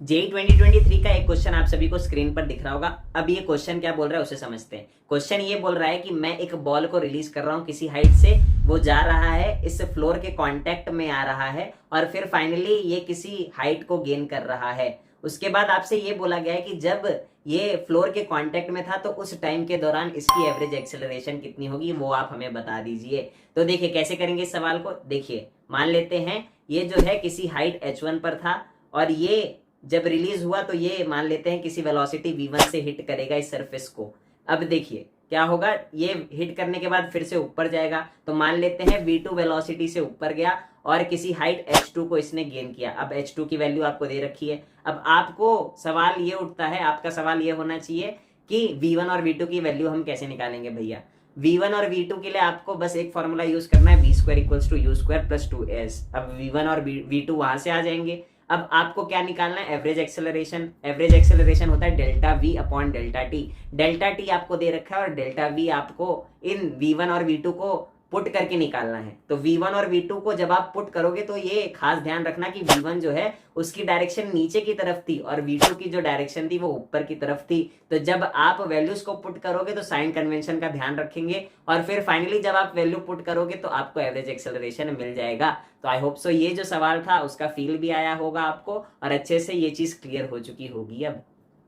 JEE 2023 का एक question आप सभी को स्क्रीन पर दिख रहा होगा। अब ये क्वेश्चन क्या बोल रहा है उसे समझते हैं। क्वेश्चन ये बोल रहा है कि मैं एक बॉल को रिलीज कर रहा हूं किसी हाइट से, वो जा रहा है, इस फ्लोर के कांटेक्ट में आ रहा है और फिर फाइनली ये किसी हाइट को गेन कर रहा है। उसके बाद आपसे ये बोला गया है कि जब ये फ्लोर के कांटेक्ट में था तो उस टाइम के दौरान इसकी एवरेज एक्सेलरेशन कितनी होगी, वो आप हमें बता दीजिए। तो देखिए कैसे करेंगे इस सवाल को। देखिए मान लेते हैं ये जो है किसी हाइट h1 पर था और ये जब रिलीज हुआ तो ये मान लेते हैं किसी वेलोसिटी v1 से हिट करेगा इस सरफेस को। अब देखिए क्या होगा, ये हिट करने के बाद फिर से ऊपर जाएगा, तो मान लेते हैं v2 वेलोसिटी से ऊपर गया और किसी हाइट h2 को इसने गेन किया। अब h2 की वैल्यू आपको दे रखी है। अब आपको सवाल ये उठता है, आपका सवाल ये होना चाहिए कि v1 और v2 की वैल्यू हम कैसे निकालेंगे भैया। v1 और v2 के लिए आपको बस एक फॉर्मूला यूज करना है, v square equals to u square plus 2s। अब v1 और v2 वहां से आ जाएंगे। अब आपको क्या निकालना है, एवरेज एक्सेलरेशन। एवरेज एक्सेलरेशन होता है delta we upon delta T. Delta T आपको दे रखा है और डेल्टा वी आपको इन v1 और v2 को पुट करके निकालना है। तो v1 और v2 को जब आप पुट करोगे तो ये खास ध्यान रखना कि v1 जो है उसकी डायरेक्शन नीचे की तरफ थी और v2 की जो डायरेक्शन थी वो ऊपर की तरफ थी। तो जब आप वैल्यूज को पुट करोगे तो साइन कन्वेंशन का ध्यान रखेंगे और फिर फाइनली जब आप वैल्यू पुट करोगे तो आपको एवरेज एक्सेलरेशन मिल जाएगा। तो आई होप सो ये जो सवाल था उसका फील भी आया होगा आपको और अच्छे से ये चीज क्लियर हो चुकी होगी अब।